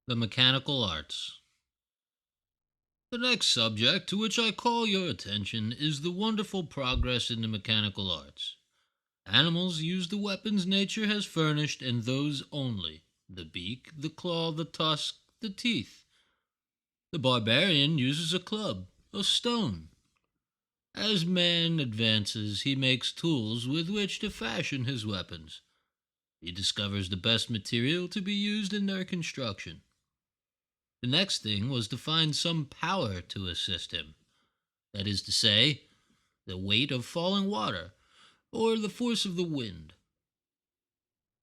The mechanical arts. The next subject to which I call your attention is the wonderful progress in the mechanical arts. Animals use the weapons nature has furnished, and those only: the beak, the claw, the tusk, the teeth. The barbarian uses a club, a stone. As man advances, he makes tools with which to fashion his weapons. He discovers the best material to be used in their construction. The next thing was to find some power to assist him. That is to say, the weight of falling water, or the force of the wind.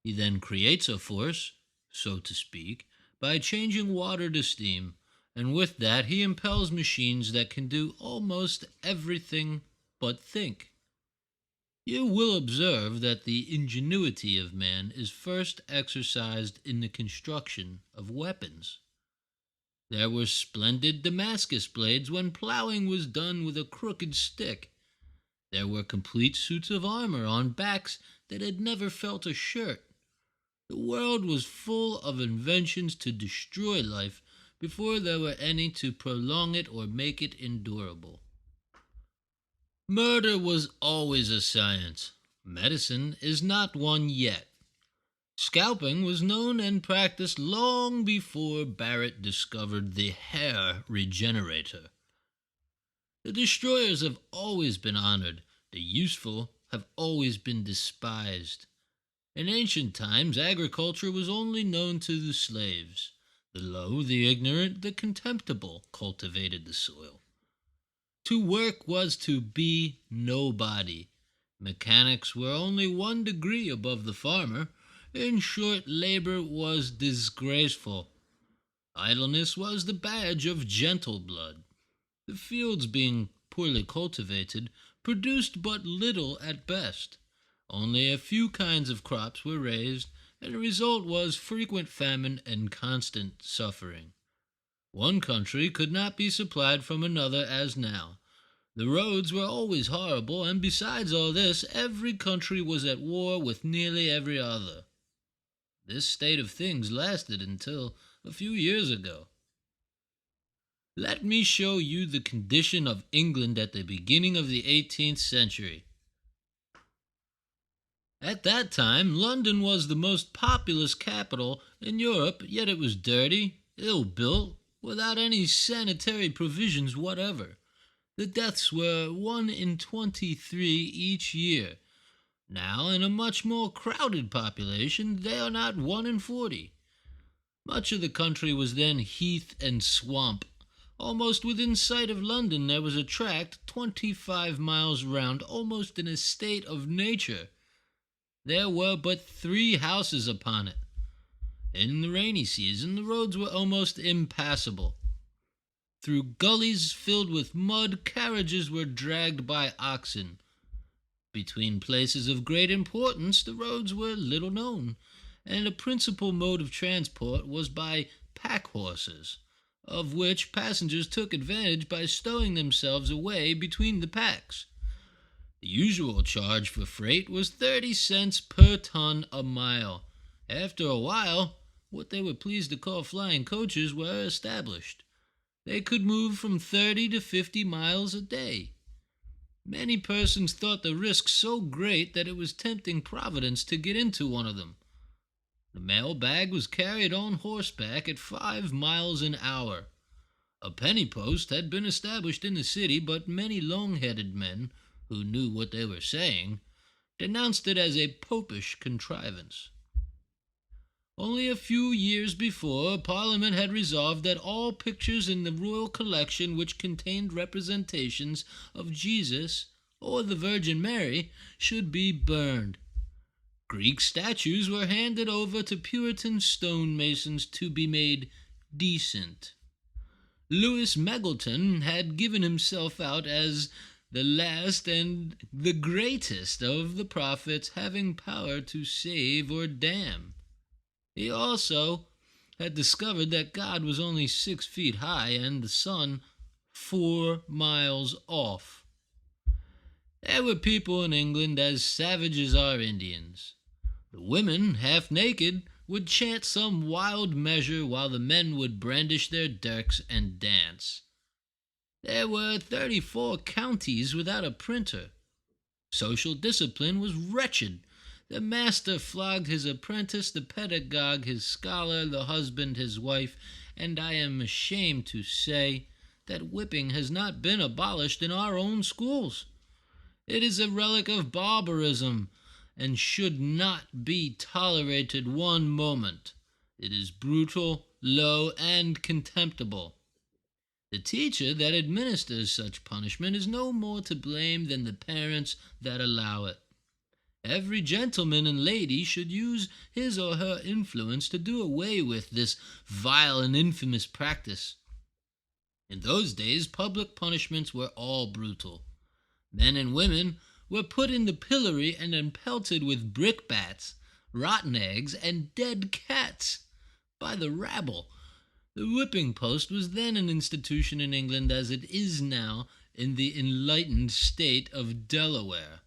He then creates a force, so to speak, by changing water to steam, and with that he impels machines that can do almost everything but think. You will observe that the ingenuity of man is first exercised in the construction of weapons. There were splendid Damascus blades when plowing was done with a crooked stick. There were complete suits of armor on backs that had never felt a shirt. The world was full of inventions to destroy life before there were any to prolong it or make it endurable. Murder was always a science. Medicine is not one yet. Scalping was known and practiced long before Barrett discovered the hair regenerator. The destroyers have always been honored. The useful have always been despised. In ancient times, agriculture was only known to the slaves. The low, the ignorant, the contemptible cultivated the soil. To work was to be nobody. Mechanics were only 1 degree above the farmer. In short, labor was disgraceful. Idleness was the badge of gentle blood. The fields, being poorly cultivated, produced but little at best. Only a few kinds of crops were raised, and the result was frequent famine and constant suffering. One country could not be supplied from another as now. The roads were always horrible, and besides all this, every country was at war with nearly every other. This state of things lasted until a few years ago. Let me show you the condition of England at the beginning of the 18th century. At that time, London was the most populous capital in Europe, yet it was dirty, ill-built, without any sanitary provisions whatever. The deaths were 1 in 23 each year. Now, in a much more crowded population, they are not 1 in 40. Much of the country was then heath and swamp. Almost within sight of London there was a tract 25 miles round, almost in a state of nature. There were but 3 houses upon it. In the rainy season the roads were almost impassable. Through gullies filled with mud, carriages were dragged by oxen. Between places of great importance the roads were little known, and the principal mode of transport was by pack horses, of which passengers took advantage by stowing themselves away between the packs. The usual charge for freight was 30 cents per ton a mile. After a while, what they were pleased to call flying coaches were established. They could move from 30 to 50 miles a day. Many persons thought the risk so great that it was tempting Providence to get into one of them. The mail bag was carried on horseback at 5 miles an hour. A penny post had been established in the city, but many long-headed men, who knew what they were saying, denounced it as a popish contrivance. Only a few years before, Parliament had resolved that all pictures in the royal collection which contained representations of Jesus or the Virgin Mary should be burned. Greek statues were handed over to Puritan stonemasons to be made decent. Louis Megleton had given himself out as the last and the greatest of the prophets, having power to save or damn. He also had discovered that God was only 6 feet high and the sun 4 miles off. There were people in England as savage as our Indians. The women, half naked, would chant some wild measure while the men would brandish their dirks and dance. There were 34 counties without a printer. Social discipline was wretched. The master flogged his apprentice, the pedagogue his scholar, the husband his wife, and I am ashamed to say that whipping has not been abolished in our own schools. It is a relic of barbarism and should not be tolerated one moment. It is brutal, low, and contemptible. The teacher that administers such punishment is no more to blame than the parents that allow it. Every gentleman and lady should use his or her influence to do away with this vile and infamous practice. In those days, public punishments were all brutal. Men and women were put in the pillory and then pelted with brickbats, rotten eggs, and dead cats by the rabble. The whipping post was then an institution in England as it is now in the enlightened state of Delaware.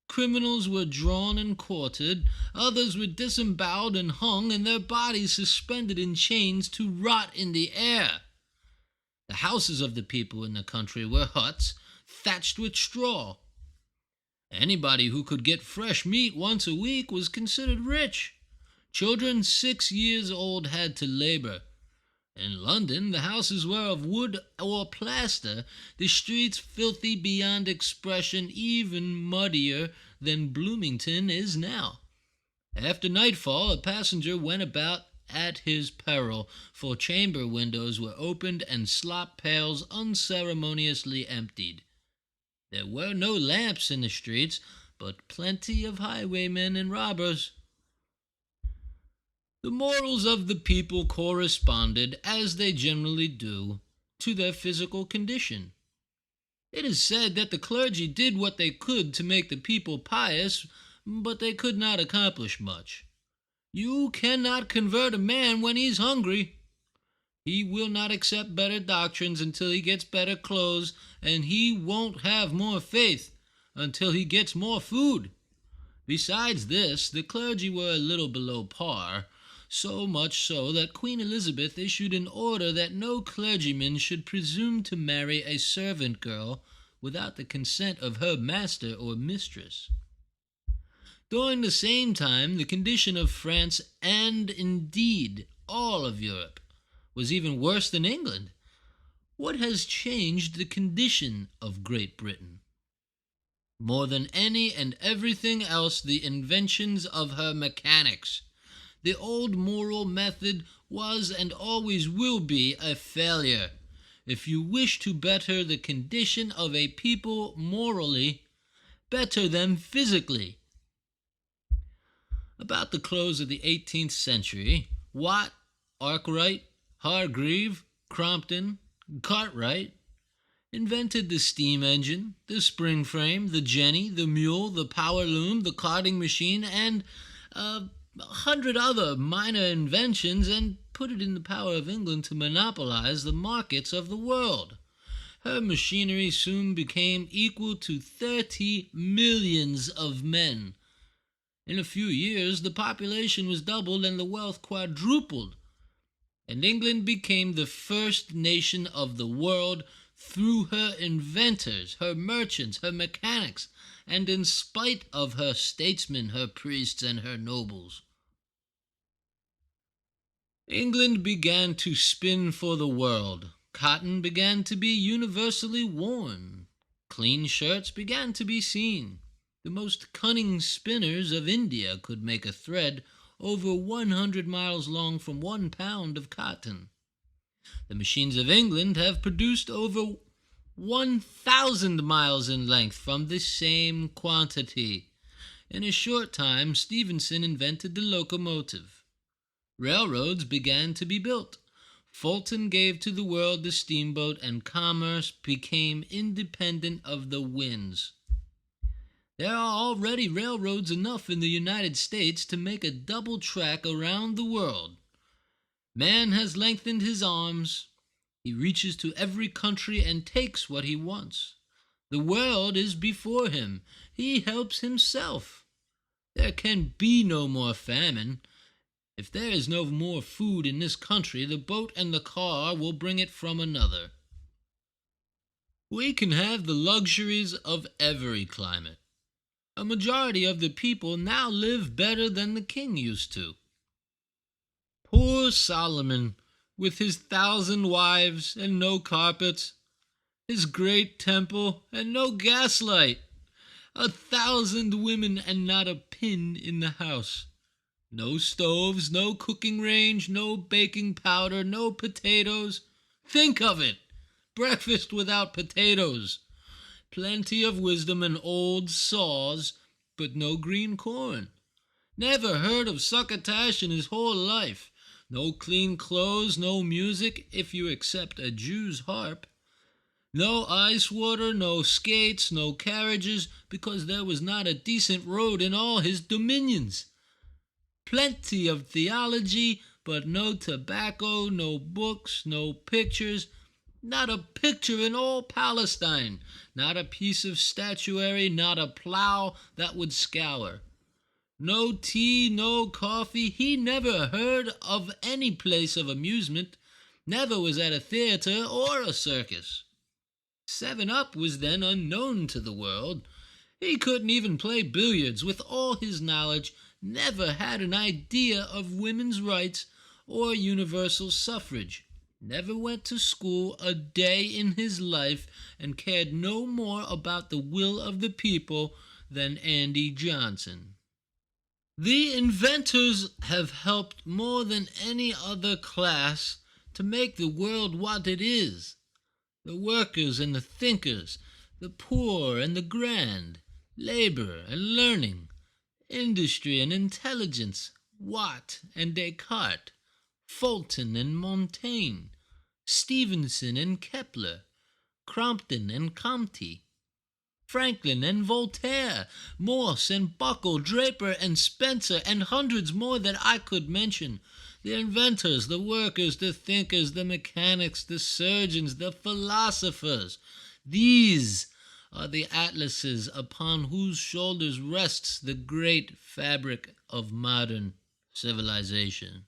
Criminals were drawn and quartered, others were disemboweled and hung, and their bodies suspended in chains to rot in the air. The houses of the people in the country were huts thatched with straw. Anybody who could get fresh meat once a week was considered rich. Children 6 years old had to labor. In London, the houses were of wood or plaster, the streets filthy beyond expression, even muddier than Bloomington is now. After nightfall, a passenger went about at his peril, for chamber windows were opened and slop pails unceremoniously emptied. There were no lamps in the streets, but plenty of highwaymen and robbers. The morals of the people corresponded, as they generally do, to their physical condition. It is said that the clergy did what they could to make the people pious, but they could not accomplish much. You cannot convert a man when he's hungry. He will not accept better doctrines until he gets better clothes, and he won't have more faith until he gets more food. Besides this, the clergy were a little below par, so much so that Queen Elizabeth issued an order that no clergyman should presume to marry a servant girl without the consent of her master or mistress. During the same time, the condition of France, and indeed all of Europe, was even worse than England. What has changed the condition of Great Britain? More than any and everything else, the inventions of her mechanics. The old moral method was and always will be a failure. If you wish to better the condition of a people morally, better them physically. About the close of the 18th century, Watt, Arkwright, Hargreave, Crompton, Cartwright invented the steam engine, the spring frame, the jenny, the mule, the power loom, the carding machine, and 100 other minor inventions, and put it in the power of England to monopolize the markets of the world. Her machinery soon became equal to 30 millions of men. In a few years, the population was doubled and the wealth quadrupled, and England became the first nation of the world through her inventors, her merchants, her mechanics, and in spite of her statesmen, her priests, and her nobles. England began to spin for the world. Cotton began to be universally worn. Clean shirts began to be seen. The most cunning spinners of India could make a thread over 100 miles long from 1 pound of cotton. The machines of England have produced over 1,000 miles in length from the same quantity. In a short time, Stephenson invented the locomotive. Railroads began to be built. Fulton gave to the world the steamboat, and commerce became independent of the winds. There are already railroads enough in the United States to make a double track around the world. Man has lengthened his arms. He reaches to every country and takes what he wants. The world is before him. He helps himself. There can be no more famine. If there is no more food in this country, the boat and the car will bring it from another. We can have the luxuries of every climate. A majority of the people now live better than the king used to. Poor Solomon, with his 1,000 wives and no carpets, his great temple and no gaslight, 1,000 women and not a pin in the house. No stoves, no cooking range, no baking powder, no potatoes. Think of it! Breakfast without potatoes. Plenty of wisdom and old saws, but no green corn. Never heard of succotash in his whole life. No clean clothes, no music, if you accept a Jew's harp. No ice water, no skates, no carriages, because there was not a decent road in all his dominions. Plenty of theology, but no tobacco, no books, no pictures, not a picture in all Palestine, not a piece of statuary, not a plow that would scour. No tea, no coffee. He never heard of any place of amusement, never was at a theater or a circus. 7-Up was then unknown to the world. He couldn't even play billiards with all his knowledge, never had an idea of women's rights or universal suffrage, never went to school a day in his life, and cared no more about the will of the people than Andy Johnson. The inventors have helped more than any other class to make the world what it is. The workers and the thinkers, the poor and the grand, labor and learning, industry and intelligence, Watt and Descartes, Fulton and Montaigne, Stevenson and Kepler, Crompton and Comte, Franklin and Voltaire, Morse and Buckle, Draper and Spencer, and hundreds more that I could mention. The inventors, the workers, the thinkers, the mechanics, the surgeons, the philosophers. These are the atlases upon whose shoulders rests the great fabric of modern civilization.